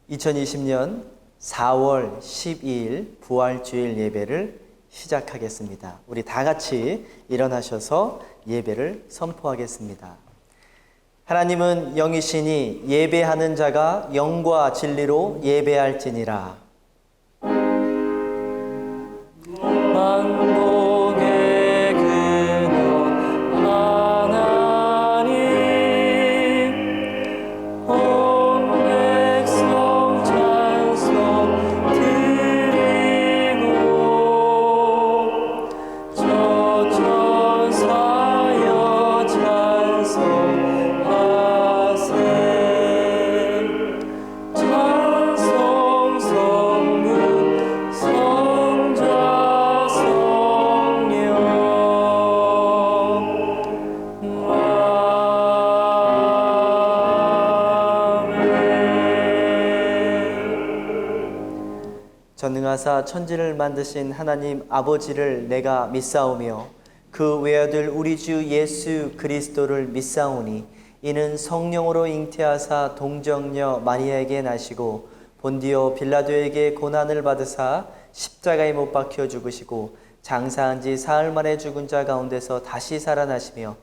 2020년 4월 12일 부활주일 예배를 시작하겠습니다. 우리 다 같이 일어나셔서 예배를 선포하겠습니다. 하나님은 영이시니 예배하는 자가 영과 진리로 예배할지니라. 만복의 근원 하나님, 온 백성 찬송 드리고 저 천사여 찬송하세. 찬송 성문 성자 성령 아멘. 전능하사 천지를 만드신 하나님 아버지를 내가 믿사오며 그 외아들 우리 주 예수 그리스도를 믿사오니 이는 성령으로 잉태하사 동정녀 마리아에게 나시고 본디오 빌라도에게 고난을 받으사 십자가에 못 박혀 죽으시고 장사한 지 사흘 만에 죽은 자 가운데서 다시 살아나시며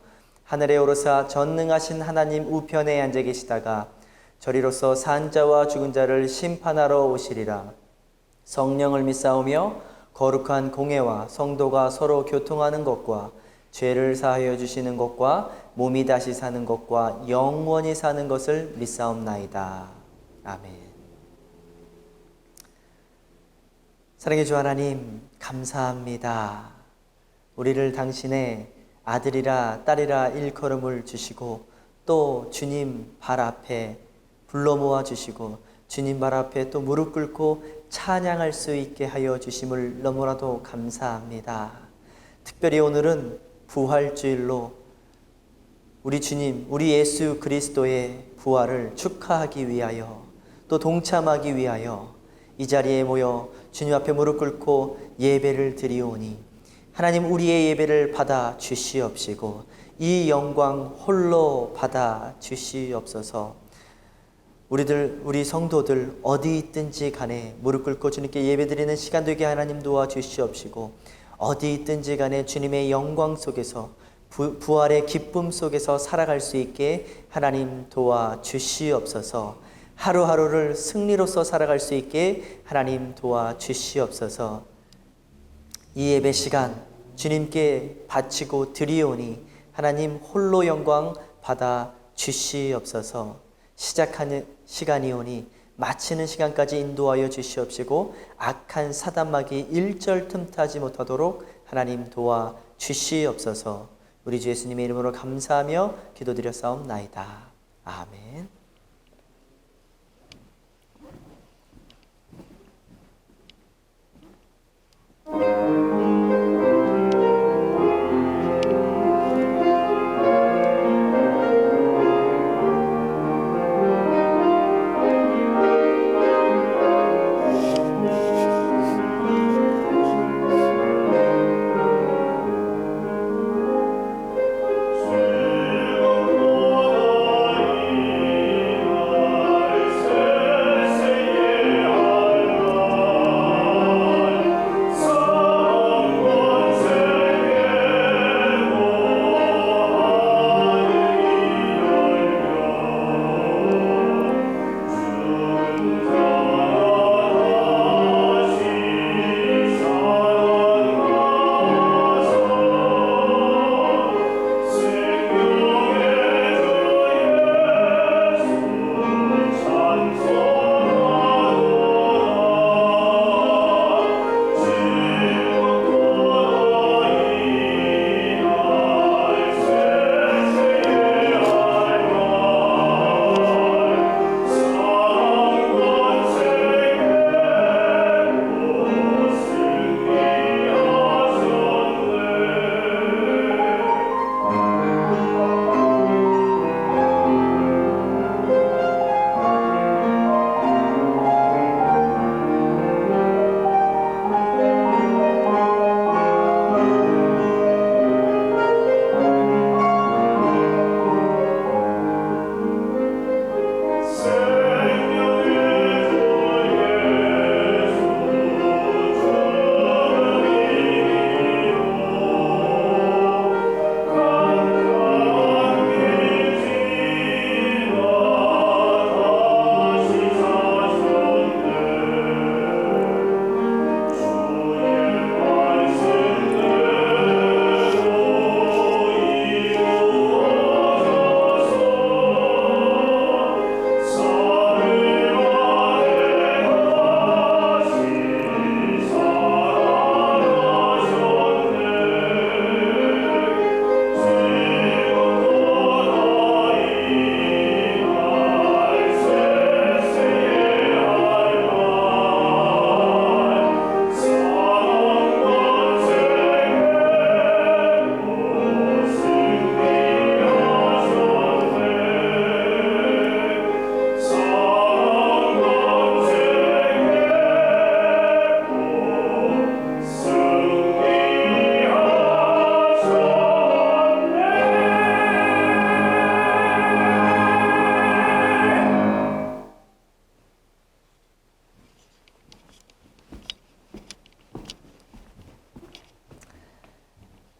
하늘에 오르사 전능하신 하나님 우편에 앉아 계시다가 저리로서 산 자와 죽은 자를 심판하러 오시리라. 성령을 믿사오며 거룩한 공회와 성도가 서로 교통하는 것과 죄를 사하여 주시는 것과 몸이 다시 사는 것과 영원히 사는 것을 믿사옵나이다. 아멘. 사랑의 주 하나님, 감사합니다. 우리를 당신의 아들이라 딸이라 일컬음을 주시고 또 주님 발 앞에 불러 모아 주시고 주님 발 앞에 또 무릎 꿇고 찬양할 수 있게 하여 주심을 너무나도 감사합니다. 특별히 오늘은 부활주일로 우리 주님, 우리 예수 그리스도의 부활을 축하하기 위하여 또 동참하기 위하여 이 자리에 모여 주님 앞에 무릎 꿇고 예배를 드리오니 하나님 우리의 예배를 받아 주시옵시고 이 영광 홀로 받아 주시옵소서. 우리 성도들 어디 있든지 간에 무릎 꿇고 주님께 예배드리는 시간 되게 하나님 도와주시옵시고 어디 있든지 간에 주님의 영광 속에서 부활의 기쁨 속에서 살아갈 수 있게 하나님 도와주시옵소서. 하루하루를 승리로서 살아갈 수 있게 하나님 도와주시옵소서. 이 예배 시간 주님께 바치고 드리오니 하나님 홀로 영광 받아 주시옵소서. 시작하는 시간이오니 마치는 시간까지 인도하여 주시옵시고 악한 사단마귀 일절 틈타지 못하도록 하나님 도와 주시옵소서. 우리 주 예수님의 이름으로 감사하며 기도드렸사옵나이다. 아멘. 주여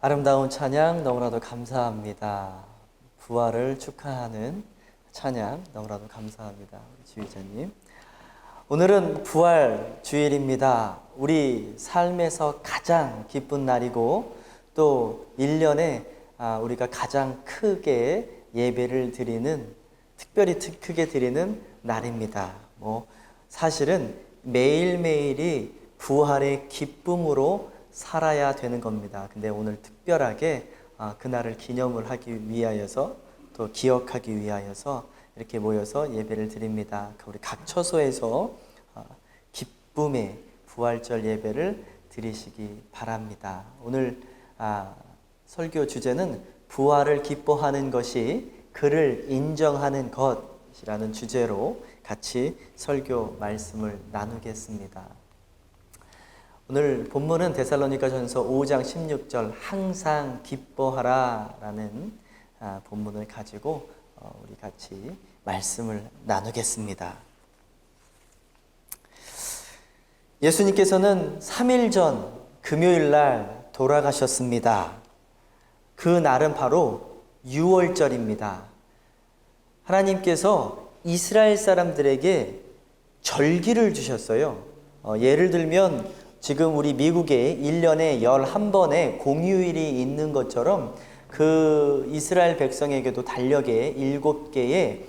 아름다운 찬양 너무나도 감사합니다. 부활을 축하하는 찬양 너무나도 감사합니다. 우리 지휘자님. 오늘은 부활 주일입니다. 우리 삶에서 가장 기쁜 날이고 또 1년에 우리가 가장 크게 예배를 드리는, 특별히 크게 드리는 날입니다. 사실은 매일매일이 부활의 기쁨으로 살아야 되는 겁니다. 근데 오늘 특별하게 그날을 기념을 하기 위하여서, 또 기억하기 위하여서 이렇게 모여서 예배를 드립니다. 우리 각 처소에서 기쁨의 부활절 예배를 드리시기 바랍니다. 오늘 설교 주제는 부활을 기뻐하는 것이 그를 인정하는 것이라는 주제로 같이 설교 말씀을 나누겠습니다. 오늘 본문은 데살로니가전서 5장 16절 항상 기뻐하라 라는 본문을 가지고 우리 같이 말씀을 나누겠습니다. 예수님께서는 3일 전 금요일 날 돌아가셨습니다. 그 날은 바로 유월절입니다. 하나님께서 이스라엘 사람들에게 절기를 주셨어요. 예를 들면 지금 우리 미국에 1년에 11번의 공휴일이 있는 것처럼 그 이스라엘 백성에게도 달력에 7개의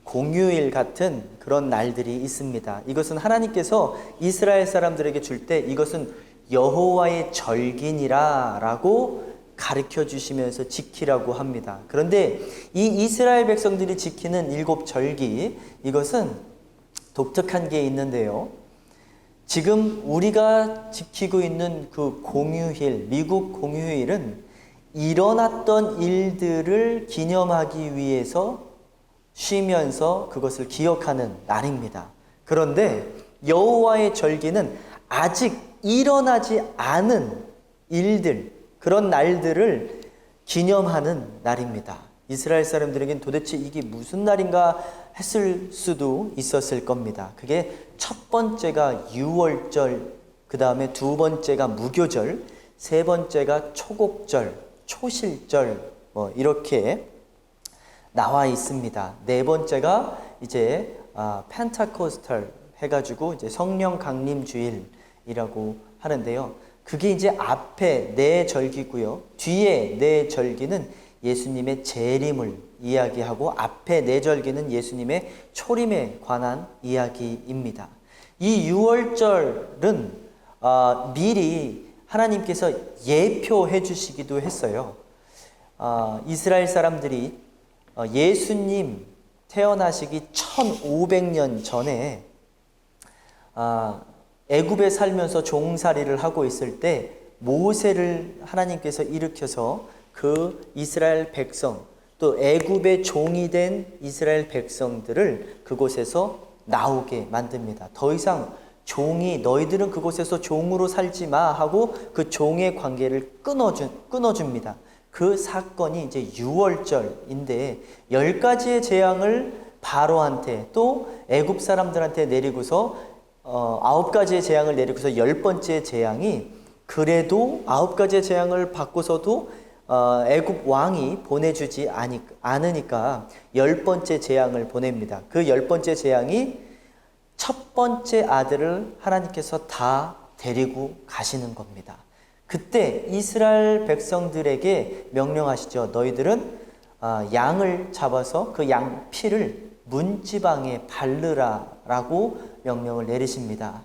공휴일 같은 그런 날들이 있습니다. 이것은 하나님께서 이스라엘 사람들에게 줄 때 이것은 여호와의 절기니라 라고 가르쳐 주시면서 지키라고 합니다. 그런데 이 이스라엘 백성들이 지키는 7절기, 이것은 독특한 게 있는데요. 지금 우리가 지키고 있는 그 공휴일, 미국 공휴일은 일어났던 일들을 기념하기 위해서 쉬면서 그것을 기억하는 날입니다. 그런데 여호와의 절기는 아직 일어나지 않은 일들, 그런 날들을 기념하는 날입니다. 이스라엘 사람들에겐 도대체 이게 무슨 날인가 했을 수도 있었을 겁니다. 그게 첫 번째가 유월절, 그 다음에 두 번째가 무교절, 세 번째가 초곡절, 초실절, 이렇게 나와 있습니다. 네 번째가 이제 펜타코스탈 해가지고 이제 성령 강림 주일이라고 하는데요. 그게 이제 앞에 네 절기고요. 뒤에 네 절기는 예수님의 재림을 이야기하고 앞에 네 절기는 예수님의 초림에 관한 이야기입니다. 이 유월절은 미리 하나님께서 예표해 주시기도 했어요. 이스라엘 사람들이 예수님 태어나시기 1500년 전에 애굽에 살면서 종살이를 하고 있을 때 모세를 하나님께서 일으켜서 그 이스라엘 백성, 또 애굽의 종이 된 이스라엘 백성들을 그곳에서 나오게 만듭니다. 더 이상 너희들은 그곳에서 종으로 살지 마 하고 그 종의 관계를 끊어줍니다. 그 사건이 이제 유월절인데 10가지의 재앙을 바로한테 또 애굽 사람들한테 내리고서 9가지의 재앙을 내리고서 10번째 재앙이, 그래도 9가지의 재앙을 받고서도 애굽 왕이 보내주지 않으니까 10번째 재앙을 보냅니다. 그 10번째 재앙이 첫 번째 아들을 하나님께서 다 데리고 가시는 겁니다. 그때 이스라엘 백성들에게 명령하시죠. 너희들은 양을 잡아서 그 양 피를 문지방에 바르라 라고 명령을 내리십니다.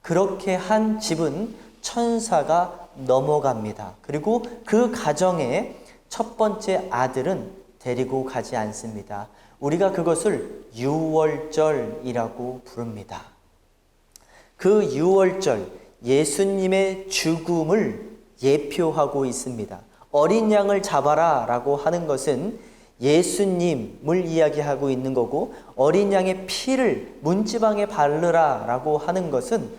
그렇게 한 집은 천사가 넘어갑니다. 그리고 그 가정의 첫 번째 아들은 데리고 가지 않습니다. 우리가 그것을 유월절이라고 부릅니다. 그 유월절, 예수님의 죽음을 예표하고 있습니다. 어린 양을 잡아라 라고 하는 것은 예수님을 이야기하고 있는 거고, 어린 양의 피를 문지방에 바르라 라고 하는 것은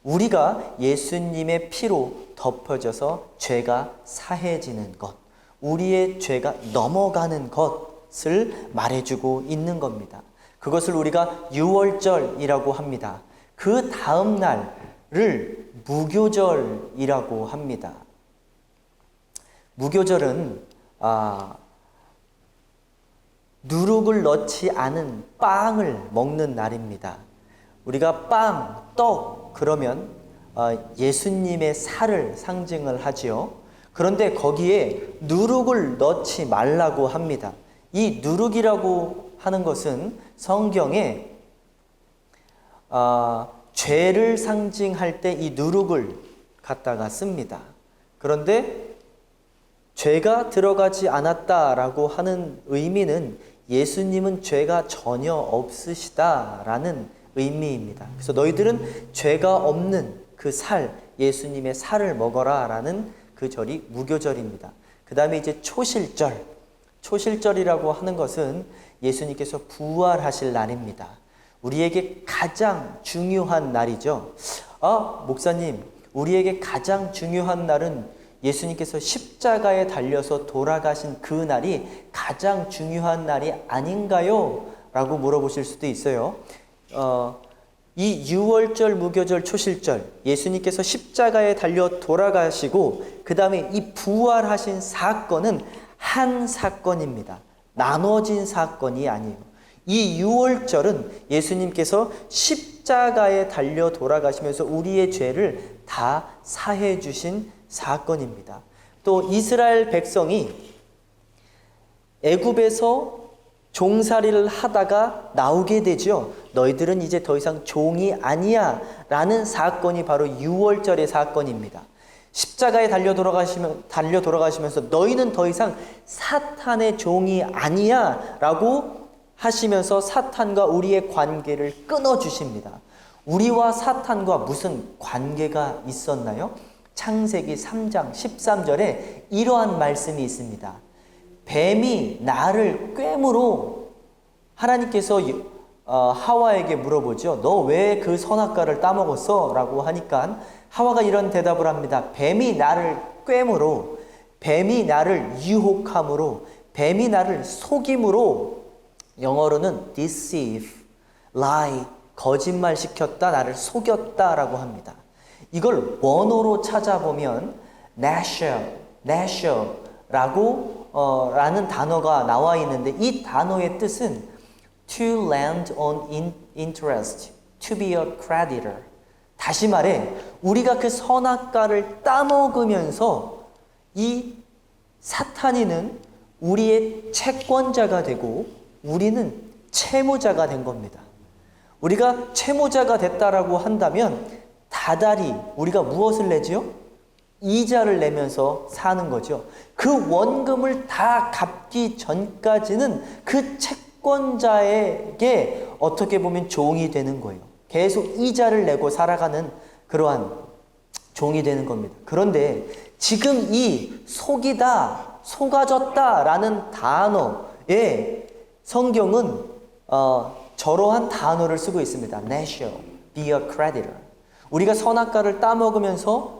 우리가 예수님의 피로 덮어져서 죄가 사해지는 것, 우리의 죄가 넘어가는 것을 말해주고 있는 겁니다. 그것을 우리가 유월절이라고 합니다. 그 다음 날을 무교절이라고 합니다. 무교절은 누룩을 넣지 않은 빵을 먹는 날입니다. 우리가 빵, 떡 그러면 예수님의 살을 상징을 하지요. 그런데 거기에 누룩을 넣지 말라고 합니다. 이 누룩이라고 하는 것은 성경에 죄를 상징할 때 이 누룩을 갖다가 씁니다. 그런데 죄가 들어가지 않았다라고 하는 의미는 예수님은 죄가 전혀 없으시다라는 의미입니다. 그래서 너희들은 죄가 없는 그 살, 예수님의 살을 먹어라 라는 그 절이 무교절입니다. 그 다음에 이제 초실절. 초실절이라고 하는 것은 예수님께서 부활하실 날입니다. 우리에게 가장 중요한 날이죠. 목사님, 우리에게 가장 중요한 날은 예수님께서 십자가에 달려서 돌아가신 그 날이 가장 중요한 날이 아닌가요? 라고 물어보실 수도 있어요. 이 유월절, 무교절, 초실절, 예수님께서 십자가에 달려 돌아가시고 그 다음에 이 부활하신 사건은 한 사건입니다. 나눠진 사건이 아니에요. 이 유월절은 예수님께서 십자가에 달려 돌아가시면서 우리의 죄를 다 사해 주신 사건입니다. 또 이스라엘 백성이 애굽에서 종살이를 하다가 나오게 되죠. 너희들은 이제 더 이상 종이 아니야 라는 사건이 바로 유월절의 사건입니다. 십자가에 달려 돌아가시면서 너희는 더 이상 사탄의 종이 아니야 라고 하시면서 사탄과 우리의 관계를 끊어주십니다. 우리와 사탄과 무슨 관계가 있었나요? 창세기 3장 13절에 이러한 말씀이 있습니다. 뱀이 나를 꿰므로 하나님께서 하와에게 물어보죠. 너 왜 그 선악과를 따먹었어? 라고 하니까 하와가 이런 대답을 합니다. 뱀이 나를 꿰므로, 뱀이 나를 유혹함으로, 뱀이 나를 속임으로, 영어로는 deceive, lie, 거짓말 시켰다, 나를 속였다 라고 합니다. 이걸 원어로 찾아보면 nasher 라는 단어가 나와 있는데 이 단어의 뜻은 to lend on interest, to be a creditor. 다시 말해 우리가 그 선악과를 따먹으면서 이 사탄이는 우리의 채권자가 되고 우리는 채무자가 된 겁니다. 우리가 채무자가 됐다라고 한다면 다달이 우리가 무엇을 내지요? 이자를 내면서 사는 거죠. 그 원금을 다 갚기 전까지는 그 채권자에게 어떻게 보면 종이 되는 거예요. 계속 이자를 내고 살아가는 그러한 종이 되는 겁니다. 그런데 지금 이 속이다, 속아졌다 라는 단어에 성경은 저러한 단어를 쓰고 있습니다. Nasher, be a creditor. 우리가 선악과를 따먹으면서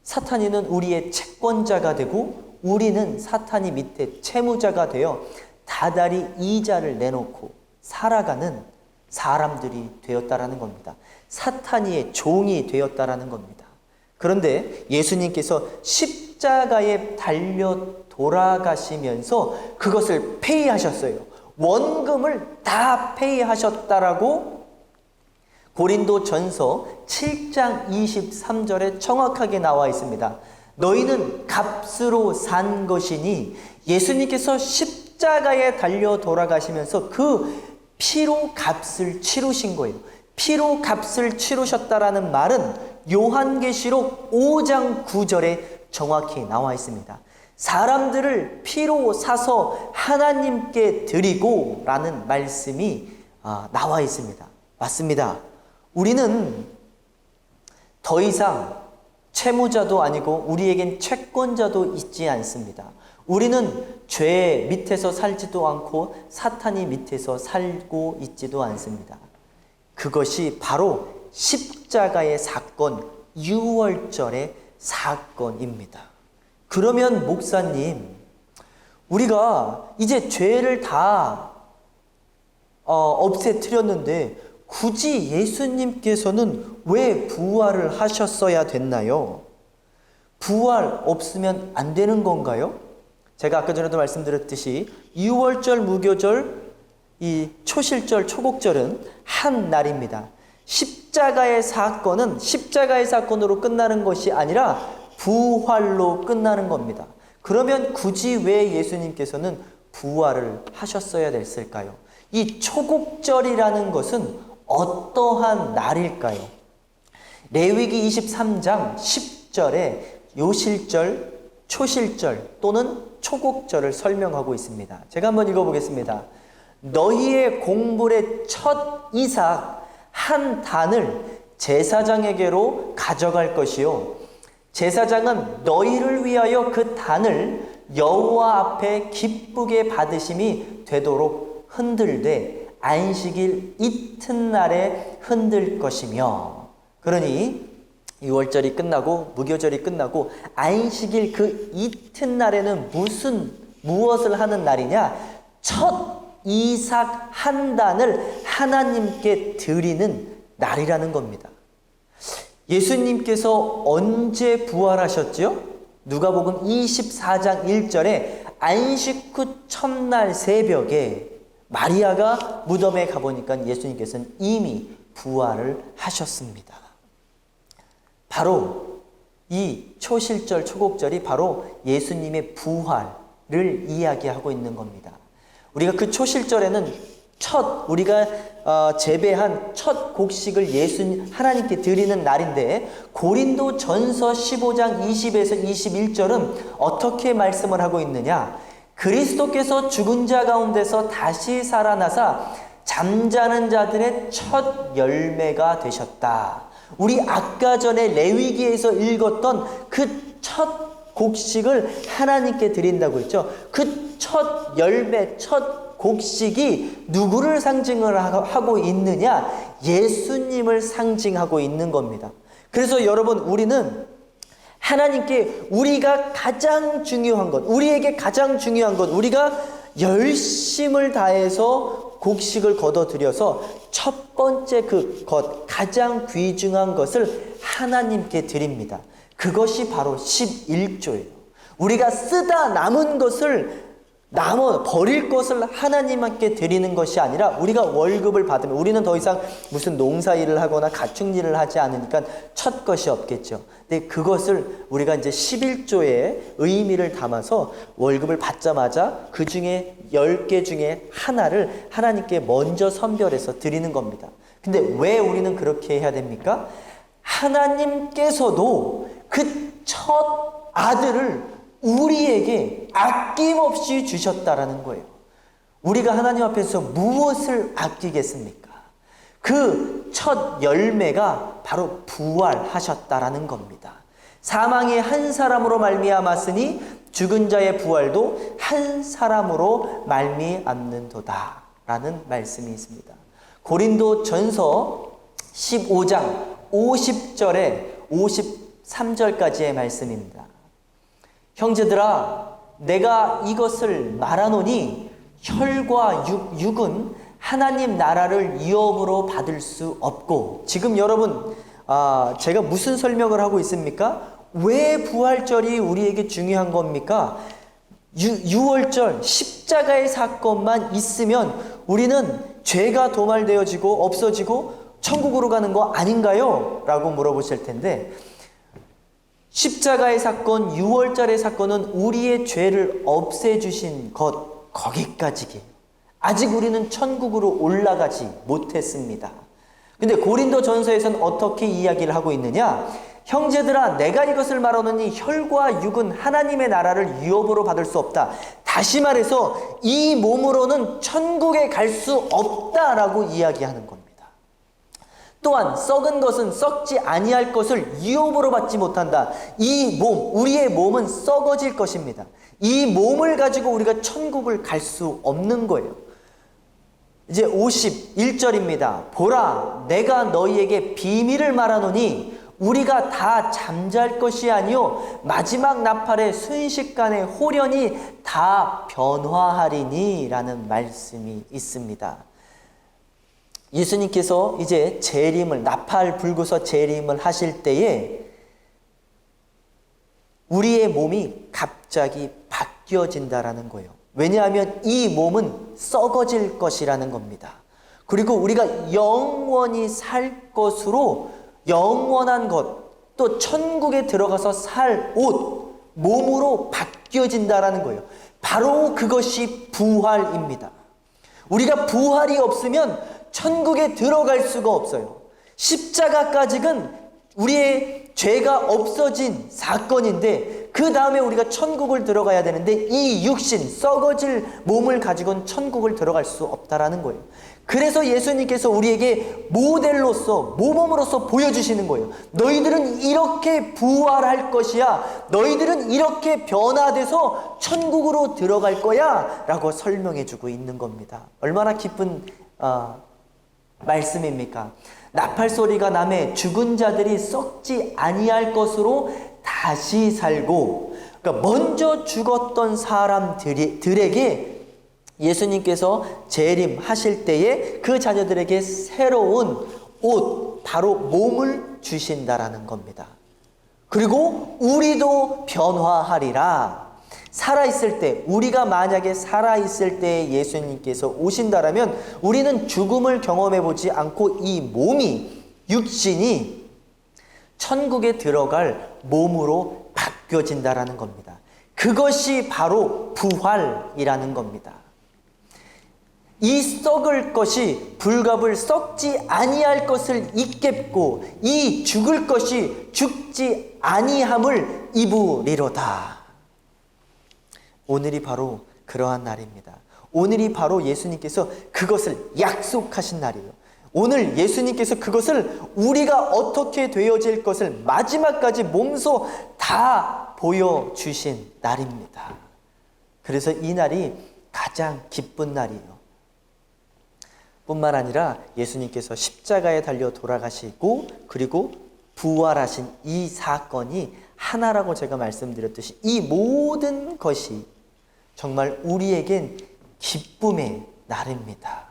사탄이는 우리의 채권자가 되고 우리는 사탄이 밑에 채무자가 되어 다달이 이자를 내놓고 살아가는 사람들이 되었다라는 겁니다. 사탄이의 종이 되었다라는 겁니다. 그런데 예수님께서 십자가에 달려 돌아가시면서 그것을 페이하셨어요. 원금을 다 페이하셨다라고 고린도전서 7장 23절에 정확하게 나와 있습니다. 너희는 값으로 산 것이니 예수님께서 십자가에 달려 돌아가시면서 그 피로 값을 치르신 거예요. 피로 값을 치르셨다라는 말은 요한계시록 5장 9절에 정확히 나와 있습니다. 사람들을 피로 사서 하나님께 드리고 라는 말씀이 나와 있습니다. 맞습니다. 우리는 더 이상 채무자도 아니고 우리에겐 채권자도 있지 않습니다. 우리는 죄 밑에서 살지도 않고 사탄이 밑에서 살고 있지도 않습니다. 그것이 바로 십자가의 사건, 유월절의 사건입니다. 그러면 목사님, 우리가 이제 죄를 다 없애뜨렸는데 굳이 예수님께서는 왜 부활을 하셨어야 됐나요? 부활 없으면 안 되는 건가요? 제가 아까 전에도 말씀드렸듯이 유월절, 무교절, 이 초실절, 초곡절은 한 날입니다. 십자가의 사건으로 끝나는 것이 아니라 부활로 끝나는 겁니다. 그러면 굳이 왜 예수님께서는 부활을 하셨어야 됐을까요? 이 초곡절이라는 것은 어떠한 날일까요? 레위기 23장 10절에 요실절, 초실절 또는 초곡절을 설명하고 있습니다. 제가 한번 읽어보겠습니다. 너희의 공물의 첫 이삭 한 단을 제사장에게로 가져갈 것이요, 제사장은 너희를 위하여 그 단을 여호와 앞에 기쁘게 받으심이 되도록 흔들되 안식일 이튿날에 흔들 것이며. 그러니 유월절이 끝나고 무교절이 끝나고 안식일 그 이튿날에는 무엇을 하는 날이냐? 첫 이삭 한 단을 하나님께 드리는 날이라는 겁니다. 예수님께서 언제 부활하셨죠? 누가복음 24장 1절에 안식 후 첫날 새벽에 마리아가 무덤에 가보니까 예수님께서는 이미 부활을 하셨습니다. 바로 이 초실절, 초곡절이 바로 예수님의 부활을 이야기하고 있는 겁니다. 우리가 그 초실절에는 우리가 재배한 첫 곡식을 하나님께 드리는 날인데, 고린도 전서 15장 20에서 21절은 어떻게 말씀을 하고 있느냐? 그리스도께서 죽은 자 가운데서 다시 살아나사 잠자는 자들의 첫 열매가 되셨다. 우리 아까 전에 레위기에서 읽었던 그 첫 곡식을 하나님께 드린다고 했죠. 그 첫 열매, 첫 곡식이 누구를 상징을 하고 있느냐? 예수님을 상징하고 있는 겁니다. 그래서 여러분, 우리는 하나님께 우리에게 가장 중요한 것, 우리가 열심을 다해서 곡식을 거둬들여서 첫 번째 가장 귀중한 것을 하나님께 드립니다. 그것이 바로 11조예요. 우리가 쓰다 남은 것을 버릴 것을 하나님께 드리는 것이 아니라, 우리가 월급을 받으면 우리는 더 이상 무슨 농사일을 하거나 가축일을 하지 않으니까 첫 것이 없겠죠. 근데 그것을 우리가 이제 11조의 의미를 담아서 월급을 받자마자 그 중에 10개 중에 하나를 하나님께 먼저 선별해서 드리는 겁니다. 근데 왜 우리는 그렇게 해야 됩니까? 하나님께서도 그 첫 아들을 우리에게 아낌없이 주셨다라는 거예요. 우리가 하나님 앞에서 무엇을 아끼겠습니까? 그 첫 열매가 바로 부활하셨다라는 겁니다. 사망이 한 사람으로 말미암았으니 죽은 자의 부활도 한 사람으로 말미암는도다 라는 말씀이 있습니다. 고린도 전서 15장 50절에 53절까지의 말씀입니다. 형제들아, 내가 이것을 말하노니 혈과 육은 하나님 나라를 유업으로 받을 수 없고. 지금 여러분, 제가 무슨 설명을 하고 있습니까? 왜 부활절이 우리에게 중요한 겁니까? 유월절 십자가의 사건만 있으면 우리는 죄가 도말되어지고 없어지고 천국으로 가는 거 아닌가요? 라고 물어보실 텐데, 십자가의 사건, 유월절의 사건은 우리의 죄를 없애주신 것, 거기까지예요. 아직 우리는 천국으로 올라가지 못했습니다. 근데 고린도 전서에서는 어떻게 이야기를 하고 있느냐? 형제들아, 내가 이것을 말하노니 혈과 육은 하나님의 나라를 유업으로 받을 수 없다. 다시 말해서 이 몸으로는 천국에 갈 수 없다라고 이야기하는 겁니다. 또한 썩은 것은 썩지 아니할 것을 유업으로 받지 못한다. 이 몸, 우리의 몸은 썩어질 것입니다. 이 몸을 가지고 우리가 천국을 갈 수 없는 거예요. 이제 51절입니다. 보라, 내가 너희에게 비밀을 말하노니 우리가 다 잠잘 것이 아니요 마지막 나팔에 순식간에 홀연히 다 변화하리니 라는 말씀이 있습니다. 예수님께서 이제 재림을, 나팔 불고서 재림을 하실 때에 우리의 몸이 갑자기 바뀌어진다라는 거예요. 왜냐하면 이 몸은 썩어질 것이라는 겁니다. 그리고 우리가 영원히 살 것으로 영원한 것, 또 천국에 들어가서 살 옷, 몸으로 바뀌어진다라는 거예요. 바로 그것이 부활입니다. 우리가 부활이 없으면 천국에 들어갈 수가 없어요. 십자가까지는 우리의 죄가 없어진 사건인데 그 다음에 우리가 천국을 들어가야 되는데 이 육신, 썩어질 몸을 가지고는 천국을 들어갈 수 없다라는 거예요. 그래서 예수님께서 우리에게 모델로서, 모범으로서 보여주시는 거예요. 너희들은 이렇게 부활할 것이야. 너희들은 이렇게 변화돼서 천국으로 들어갈 거야 라고 설명해주고 있는 겁니다. 얼마나 기쁜 말씀입니까? 나팔 소리가 나매 죽은 자들이 썩지 아니할 것으로 다시 살고, 그러니까 먼저 죽었던 사람들에게 예수님께서 재림하실 때에 그 자녀들에게 새로운 옷, 바로 몸을 주신다라는 겁니다. 그리고 우리도 변화하리라. 살아있을 때, 우리가 만약에 살아있을 때 예수님께서 오신다라면 우리는 죽음을 경험해보지 않고 이 몸이, 육신이 천국에 들어갈 몸으로 바뀌어진다라는 겁니다. 그것이 바로 부활이라는 겁니다. 이 썩을 것이 불갑을 썩지 아니할 것을 입겠고 이 죽을 것이 죽지 아니함을 입으리로다. 오늘이 바로 그러한 날입니다. 오늘이 바로 예수님께서 그것을 약속하신 날이에요. 오늘 예수님께서 그것을 우리가 어떻게 되어질 것을 마지막까지 몸소 다 보여주신 날입니다. 그래서 이 날이 가장 기쁜 날이에요. 뿐만 아니라 예수님께서 십자가에 달려 돌아가시고 그리고 부활하신 이 사건이 하나라고 제가 말씀드렸듯이 이 모든 것이 정말 우리에겐 기쁨의 날입니다.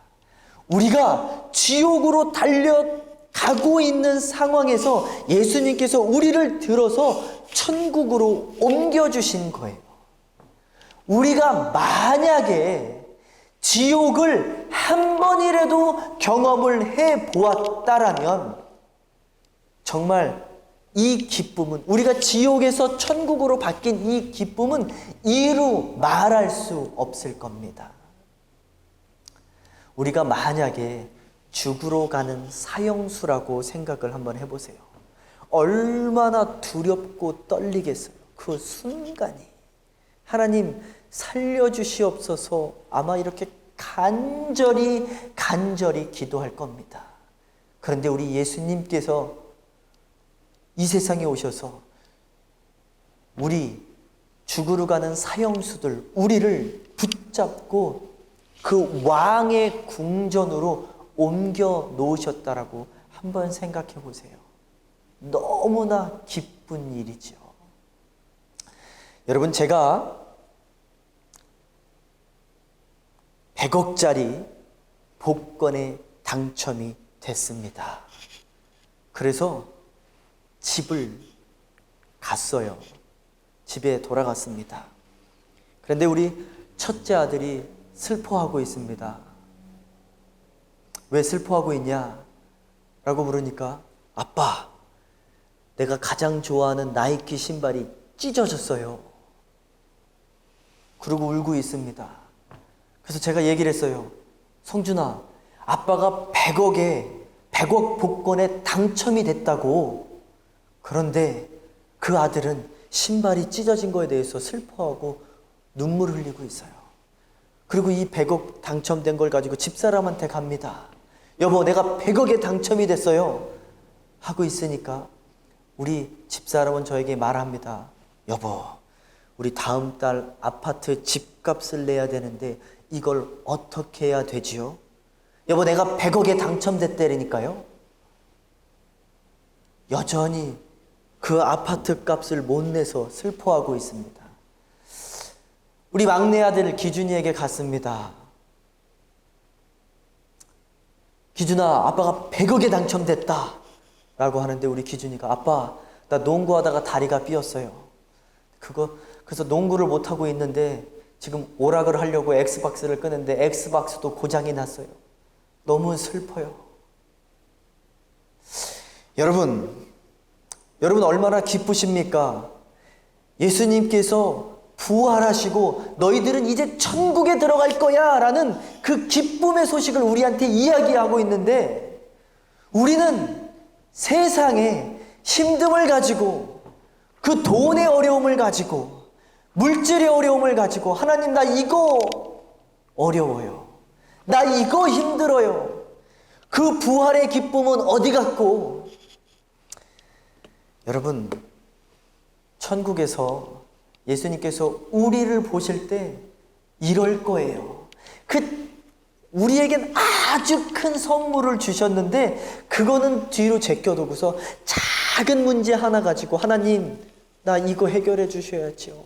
우리가 지옥으로 달려가고 있는 상황에서 예수님께서 우리를 들어서 천국으로 옮겨주신 거예요. 우리가 만약에 지옥을 한 번이라도 경험을 해보았다라면 정말 이 기쁨은, 우리가 지옥에서 천국으로 바뀐 이 기쁨은 이루 말할 수 없을 겁니다. 우리가 만약에 죽으러 가는 사형수라고 생각을 한번 해보세요. 얼마나 두렵고 떨리겠어요. 그 순간이. 하나님 살려주시옵소서 아마 이렇게 간절히 기도할 겁니다. 그런데 우리 예수님께서 이 세상에 오셔서 우리 죽으러 가는 사형수들, 우리를 붙잡고 그 왕의 궁전으로 옮겨 놓으셨다라고 한번 생각해 보세요. 너무나 기쁜 일이죠. 여러분, 제가 100억짜리 복권에 당첨이 됐습니다. 그래서 집을 갔어요. 집에 돌아갔습니다. 그런데 우리 첫째 아들이 슬퍼하고 있습니다. 왜 슬퍼하고 있냐? 라고 물으니까 아빠, 내가 가장 좋아하는 나이키 신발이 찢어졌어요. 그러고 울고 있습니다. 그래서 제가 얘기를 했어요. 성준아, 아빠가 100억 복권에 당첨이 됐다고. 그런데 그 아들은 신발이 찢어진 거에 대해서 슬퍼하고 눈물 흘리고 있어요. 그리고 이 100억 당첨된 걸 가지고 집사람한테 갑니다. 여보, 내가 100억에 당첨이 됐어요. 하고 있으니까 우리 집사람은 저에게 말합니다. 여보, 우리 다음 달 아파트 집값을 내야 되는데 이걸 어떻게 해야 되지요? 여보, 내가 100억에 당첨됐다니까요. 여전히 그 아파트 값을 못 내서 슬퍼하고 있습니다. 우리 막내 아들 기준이에게 갔습니다. 기준아, 아빠가 100억에 당첨됐다 라고 하는데 우리 기준이가 아빠, 나 농구하다가 다리가 삐었어요. 그래서 농구를 못하고 있는데 지금 오락을 하려고 엑스박스를 끄는데 엑스박스도 고장이 났어요. 너무 슬퍼요. 여러분 얼마나 기쁘십니까? 예수님께서 부활하시고 너희들은 이제 천국에 들어갈 거야 라는 그 기쁨의 소식을 우리한테 이야기하고 있는데, 우리는 세상에 힘듦을 가지고 그 돈의 어려움을 가지고 물질의 어려움을 가지고 하나님 나 이거 어려워요, 나 이거 힘들어요, 그 부활의 기쁨은 어디 갔고? 여러분, 천국에서 예수님께서 우리를 보실 때 이럴 거예요. 우리에겐 아주 큰 선물을 주셨는데 그거는 뒤로 제껴두고서 작은 문제 하나 가지고 하나님 나 이거 해결해 주셔야죠.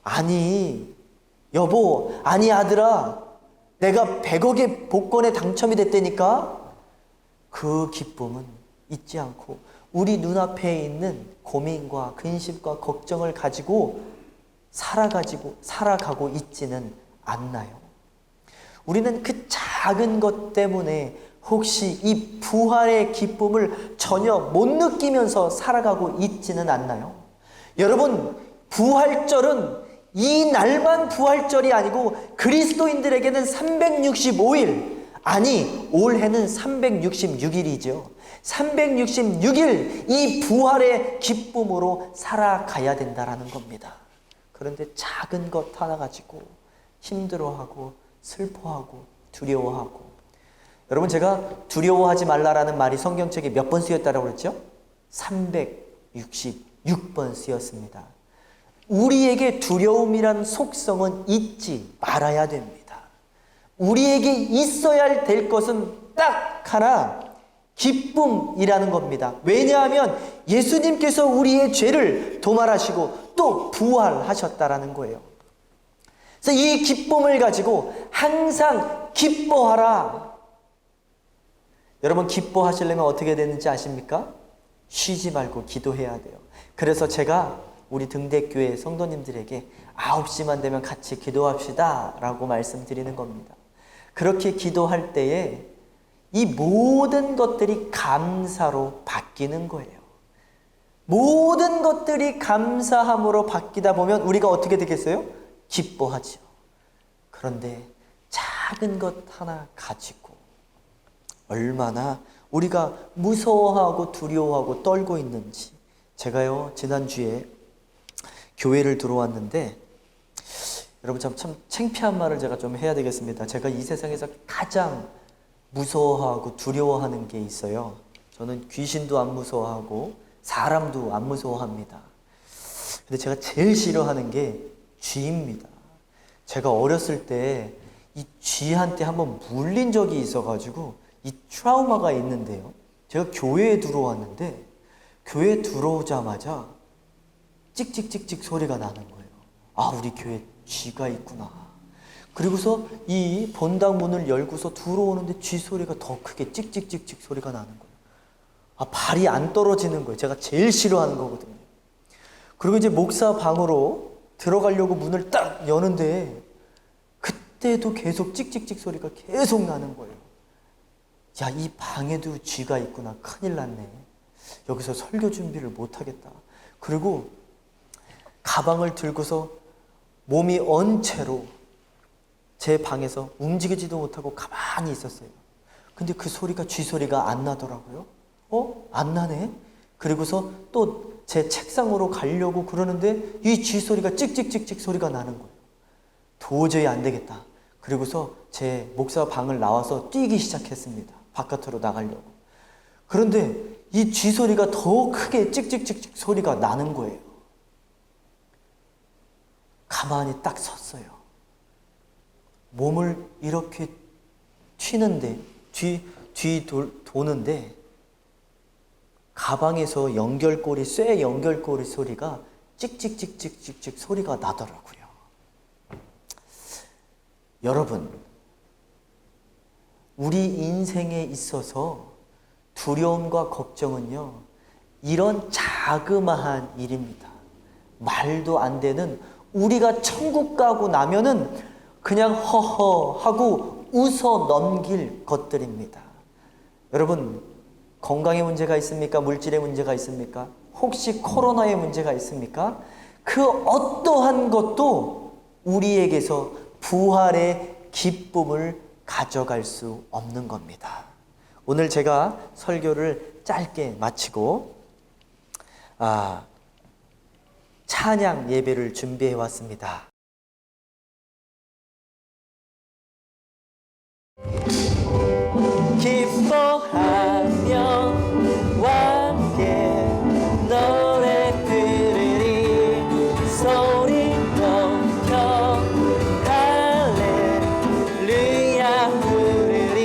아니 여보, 아니 아들아, 내가 100억의 복권에 당첨이 됐다니까? 그 기쁨은 잊지 않고 우리 눈앞에 있는 고민과 근심과 걱정을 가지고 살아가고 있지는 않나요? 우리는 그 작은 것 때문에 혹시 이 부활의 기쁨을 전혀 못 느끼면서 살아가고 있지는 않나요? 여러분, 부활절은 이 날만 부활절이 아니고 그리스도인들에게는 365일, 아니 올해는 366일이죠. 366일 이 부활의 기쁨으로 살아가야 된다라는 겁니다. 그런데 작은 것 하나 가지고 힘들어하고 슬퍼하고 두려워하고, 여러분 제가 두려워하지 말라라는 말이 성경책에 몇 번 쓰였다고 그랬죠? 366번 쓰였습니다. 우리에게 두려움이란 속성은 잊지 말아야 됩니다. 우리에게 있어야 될 것은 딱 하나, 기쁨이라는 겁니다. 왜냐하면 예수님께서 우리의 죄를 도말하시고 또 부활하셨다라는 거예요. 그래서 이 기쁨을 가지고 항상 기뻐하라. 여러분 기뻐하시려면 어떻게 되는지 아십니까? 쉬지 말고 기도해야 돼요. 그래서 제가 우리 등대교회 성도님들에게 9시만 되면 같이 기도합시다 라고 말씀드리는 겁니다. 그렇게 기도할 때에 이 모든 것들이 감사로 바뀌는 거예요. 모든 것들이 감사함으로 바뀌다 보면 우리가 어떻게 되겠어요? 기뻐하죠. 그런데 작은 것 하나 가지고 얼마나 우리가 무서워하고 두려워하고 떨고 있는지. 제가요 지난주에 교회를 들어왔는데, 여러분 참 창피한 말을 제가 좀 해야 되겠습니다. 제가 이 세상에서 가장 무서워하고 두려워하는 게 있어요. 저는 귀신도 안 무서워하고 사람도 안 무서워합니다. 근데 제가 제일 싫어하는 게 쥐입니다. 제가 어렸을 때 이 쥐한테 한번 물린 적이 있어가지고 이 트라우마가 있는데요. 제가 교회에 들어왔는데 교회에 들어오자마자 찍찍찍찍 소리가 나는 거예요. 아, 우리 교회에 쥐가 있구나. 그리고서 이 본당 문을 열고서 들어오는데 쥐 소리가 더 크게 찍찍찍찍 소리가 나는 거예요. 아, 발이 안 떨어지는 거예요. 제가 제일 싫어하는 거거든요. 그리고 이제 목사 방으로 들어가려고 문을 딱 여는데 그때도 계속 찍찍찍 소리가 계속 나는 거예요. 야, 이 방에도 쥐가 있구나. 큰일 났네. 여기서 설교 준비를 못 하겠다. 그리고 가방을 들고서 몸이 언 채로 제 방에서 움직이지도 못하고 가만히 있었어요. 근데 그 소리가 쥐 소리가 안 나더라고요. 안 나네? 그리고서 또 제 책상으로 가려고 그러는데 이 쥐 소리가 찍찍찍찍 소리가 나는 거예요. 도저히 안 되겠다. 그리고서 제 목사 방을 나와서 뛰기 시작했습니다. 바깥으로 나가려고. 그런데 이 쥐 소리가 더 크게 찍찍찍찍 소리가 나는 거예요. 가만히 딱 섰어요. 몸을 이렇게 튀는데 도는데 가방에서 쇠 연결고리 소리가 찍찍찍찍찍찍 소리가 나더라고요. 여러분, 우리 인생에 있어서 두려움과 걱정은요, 이런 자그마한 일입니다. 말도 안 되는, 우리가 천국 가고 나면은 그냥 허허 하고 웃어 넘길 것들입니다. 여러분, 건강에 문제가 있습니까? 물질의 문제가 있습니까? 혹시 코로나의 문제가 있습니까? 그 어떠한 것도 우리에게서 부활의 기쁨을 가져갈 수 없는 겁니다. 오늘 제가 설교를 짧게 마치고 찬양 예배를 준비해 왔습니다. 기뻐하며 함께 노래 부르리 소리 높여 할렐루야 부르리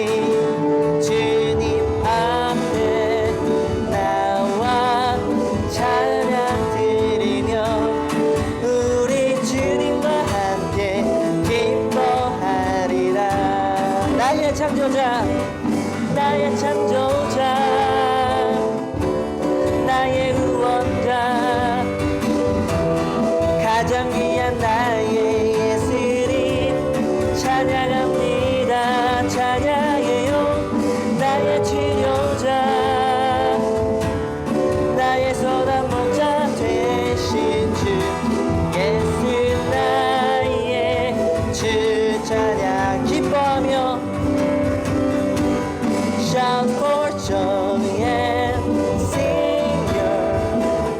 주님 앞에 나와 찬양 드리며 우리 주님과 함께 기뻐하리라. 나의 창조자, 나의 창조자, 나의 구원자, 가장 귀한 나의 예수님 찬양합니다. 찬양해요. 나의 치료자, 나의 선한 목자 되신 주 예수 나의 주 찬양. 기뻐하며 shout for joy and sing your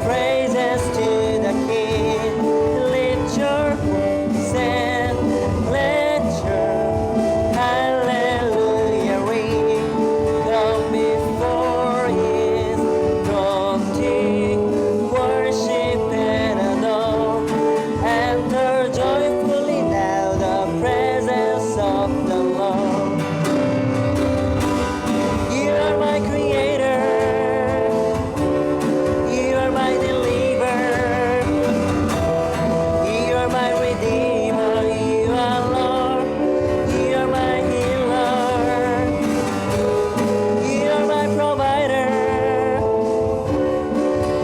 praises to the King. Lift your voice and let your hallelujah ring. Come before His throne to worship and adore. Enter joyfully now the presence of the Lord. You are my creator, you are my deliverer, you are my redeemer, you are Lord, you are my healer, you are my provider,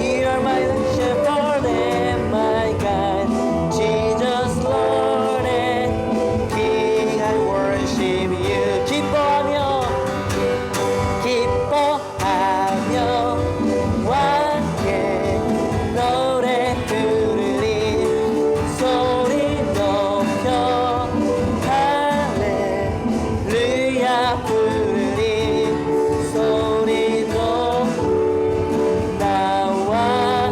you are my shepherd and my guide, Jesus Lord and King, I worship you. 기뻐하며 기뻐하며 함께 노래 부르리 소리 높여 할렐루야 부르리 소리도 나와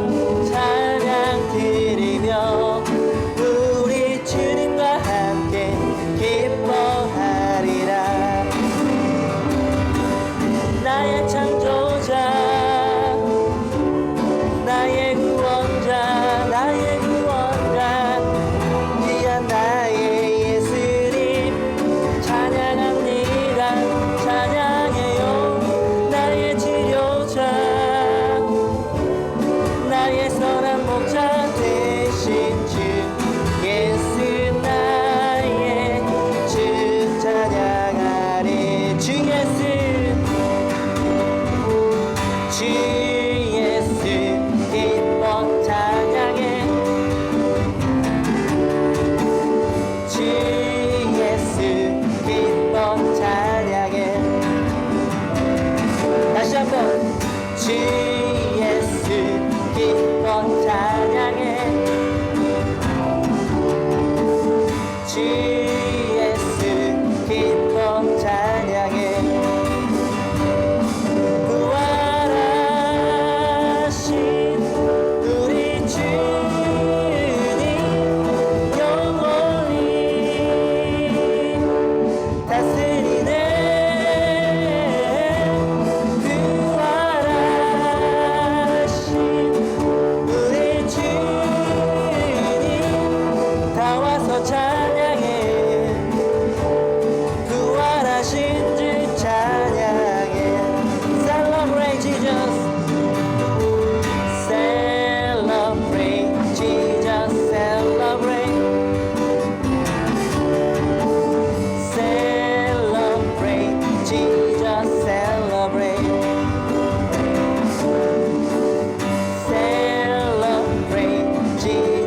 찬양 드리며 우리 주님과 함께 기뻐하리라. 나의 창조자, 나의 구원자, 나의 구원자, 귀한 나의 예수님 찬양합니다. 찬양해요. 나의 치료자, 나의 선한 목자 되신 주 예수 나의 주 찬양하리. 주 예수, 주 예수 기뻐 찬양해. 주 예수 기뻐 찬양해. 다시 한번 주 예수 기뻐 찬양해. 주 예수 기뻐 찬양해. 부활하신 우리 주님 영원히 다스리네. 부활하신 우리 주님 다 와서 찬양해. 부활하신 주 찬양해. Celebrate Jesus. Celebrate Jesus. Celebrate. Celebrate Jesus. Celebrate. Celebrate Jesus.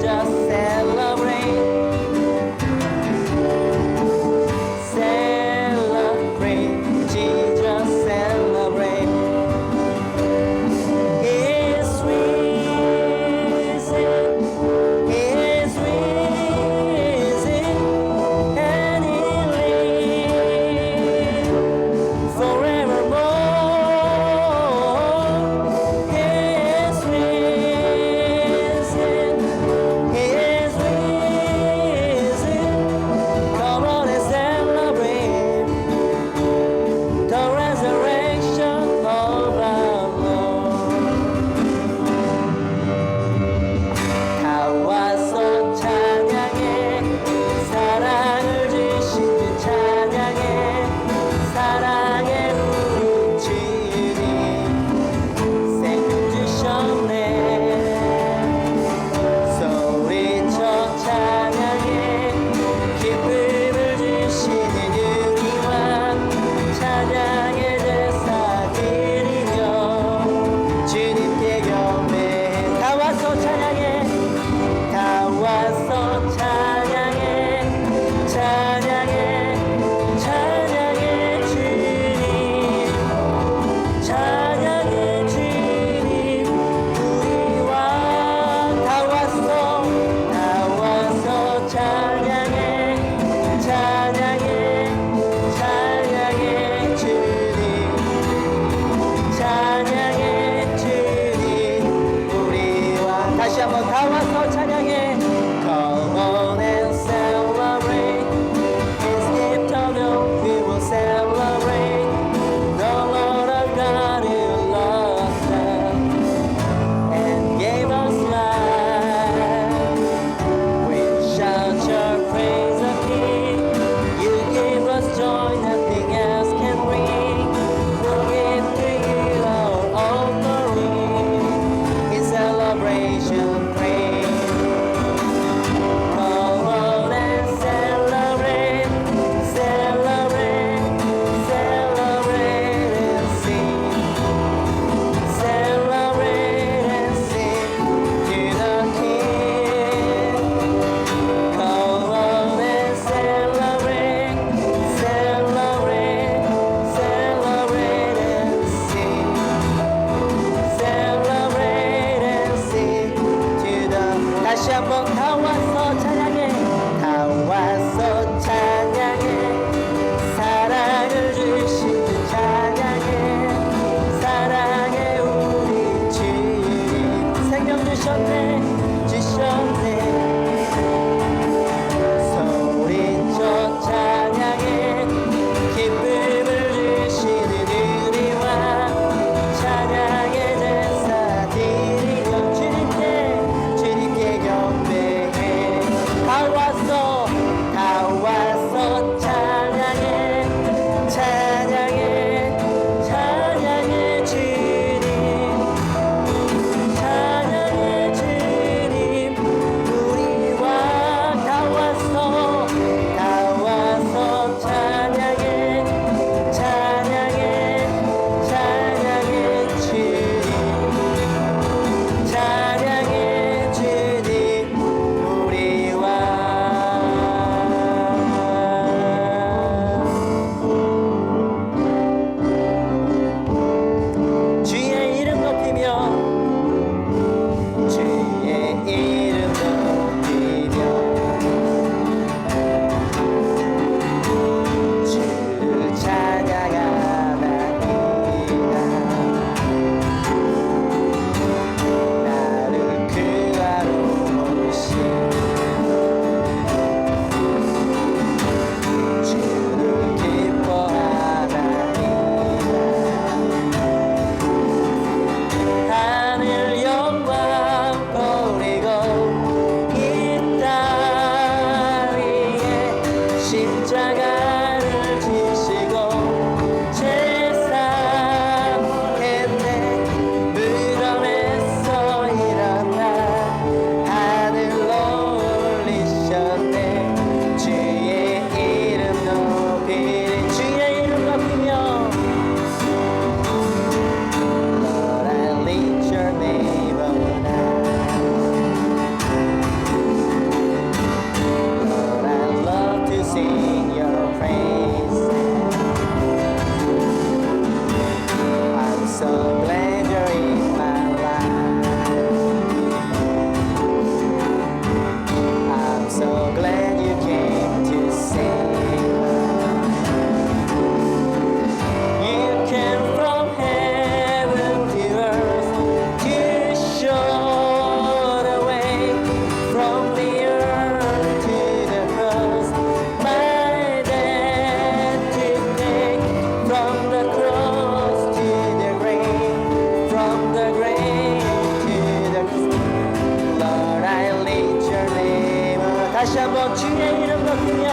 주의 이름 높이며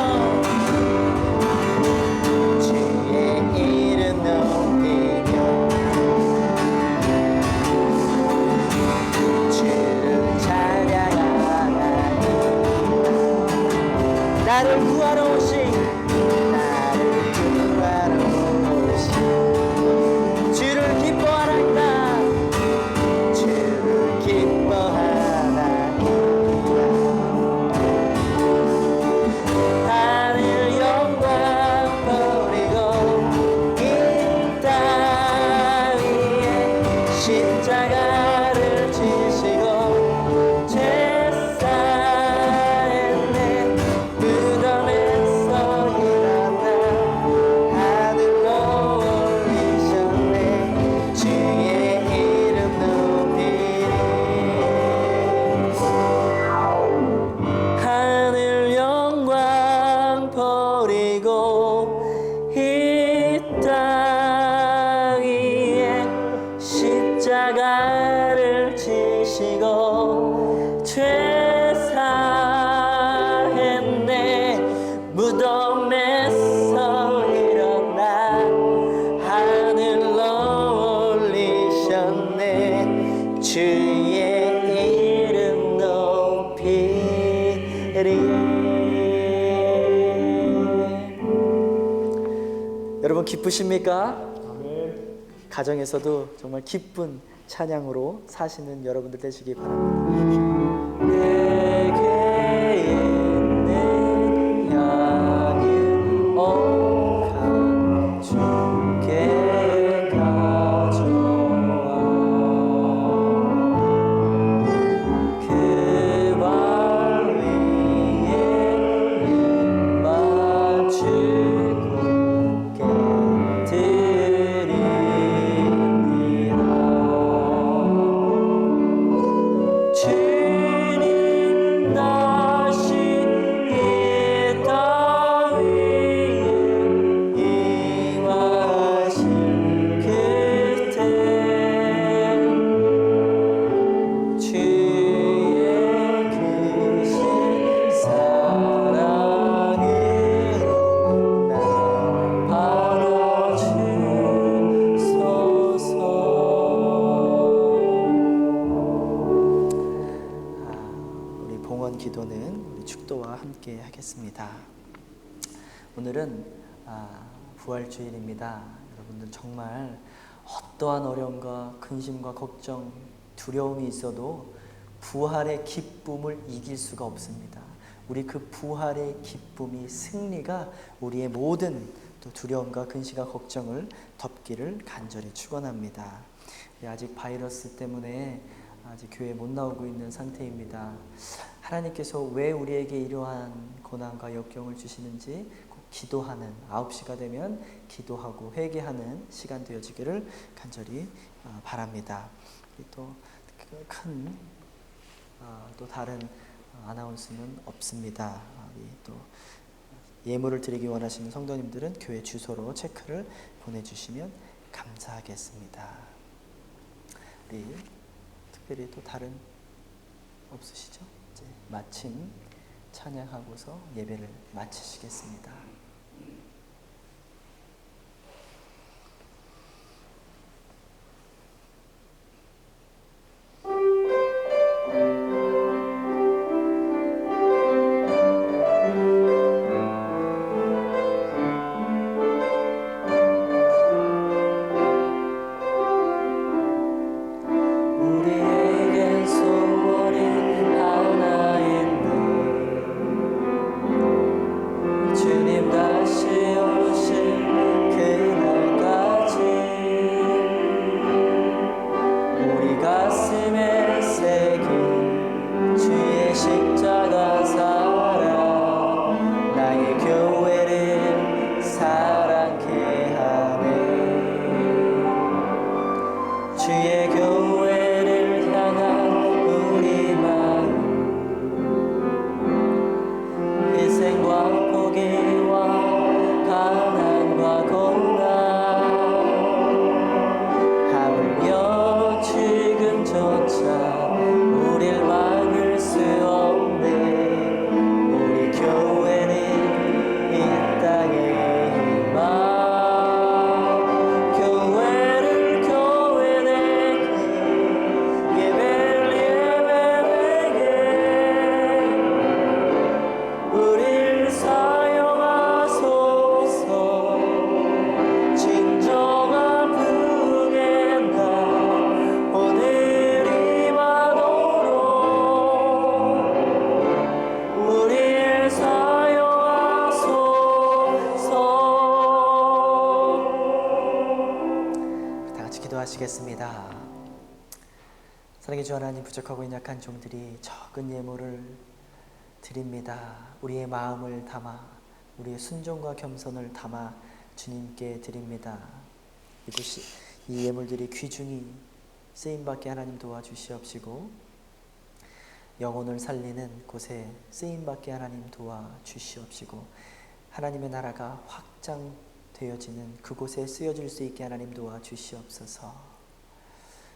주의 이름 높이며 주를 찬양하나니 나를 구하러 오신 주를 기뻐하나이다 주를 기뻐하나이다 하늘 영광 버리고 이 땅 위에 십자가를 지시고 죄 쌓였네 무덤에서 일어나 하늘로 올리셨네 주의 이름 높이리 하늘 영광 버리고 이 땅 위에 십자가를 지시고 죄 사했네 무덤에서 일어나 하늘로 올리셨네 주의 이름 높이리 여러분 기쁘십니까? 가정에서도 정말 기쁜 찬양으로 사시는 여러분들 되시기 바랍니다. 내게 있는 향유 오가 주께 가져와 그 발 위에 입 맞추고 주님 다시 이 땅 위에 임하실 그때 주의 크신 사랑으로 날 받아주소서. 우리 봉헌 기도는 우리 축도와 함께 하겠습니다. 오늘은 부활주일입니다. 여러분들 정말 어떠한 어려움과 근심과 걱정, 두려움이 있어도 부활의 기쁨을 이길 수가 없습니다. 우리 그 부활의 기쁨이 승리가 우리의 모든 또 두려움과 근심과 걱정을 덮기를 간절히 축원합니다. 아직 바이러스 때문에 아직 교회에 못 나오고 있는 상태입니다. 하나님께서 왜 우리에게 이러한 고난과 역경을 주시는지 꼭 기도하는 9시가 되면 기도하고 회개하는 시간 되어지기를 간절히 바랍니다. 또 큰 또 다른 아나운스는 없습니다. 또 예물을 드리기 원하시는 성도님들은 교회 주소로 체크를 보내주시면 감사하겠습니다. 우리 특별히 또 다른 없으시죠? 이제 마침 찬양하고서 예배를 마치시겠습니다. 주님 기도하시겠습니다. 사랑의 주 하나님, 부족하고 연약한 종들이 적은 예물을 드립니다. 우리의 마음을 담아, 우리의 순종과 겸손을 담아 주님께 드립니다. 이 예물들이 귀중히 쓰임받게 하나님 도와주시옵시고, 영혼을 살리는 곳에 쓰임받게 하나님 도와주시옵시고, 하나님의 나라가 확장되어지는 그곳에 쓰여질 수 있게 하나님 도와주시옵소서.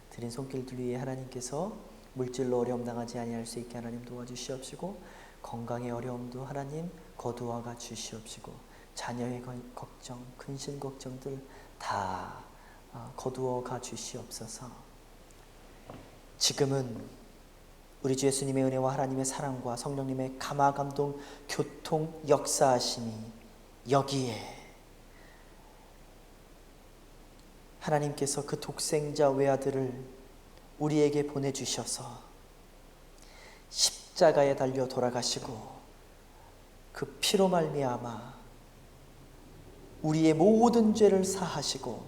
드린 손길들 위해 하나님께서 물질로 어려움 당하지 아니할 수 있게 하나님 도와주시옵시고, 건강의 어려움도 하나님 거두어가 주시옵시고, 자녀의 걱정, 근심 걱정들 다 거두어가 주시옵소서. 지금은 우리 주 예수님의 은혜와 하나님의 사랑과 성령님의 감화 감동 교통 역사하심이 여기에 하나님께서 그 독생자 외아들을 우리에게 보내주셔서 십자가에 달려 돌아가시고 그 피로 말미암아 우리의 모든 죄를 사하시고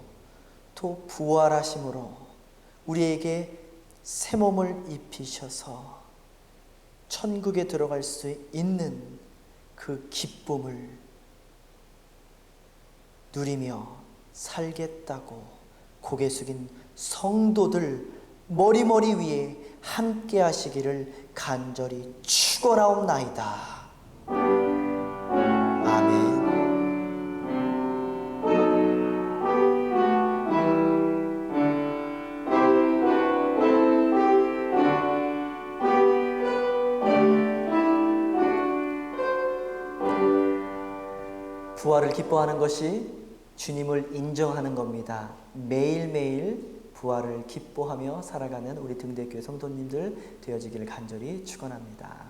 또 부활하심으로 우리에게 새 몸을 입히셔서 천국에 들어갈 수 있는 그 기쁨을 누리며 살겠다고 고개 숙인 성도들 머리머리 위에 함께 하시기를 간절히 축원하옵나이다. 아멘. 부활을 기뻐하는 것이 주님을 인정하는 겁니다. 매일매일 부활을 기뻐하며 살아가는 우리 등대교회 성도님들 되어지기를 간절히 축원합니다.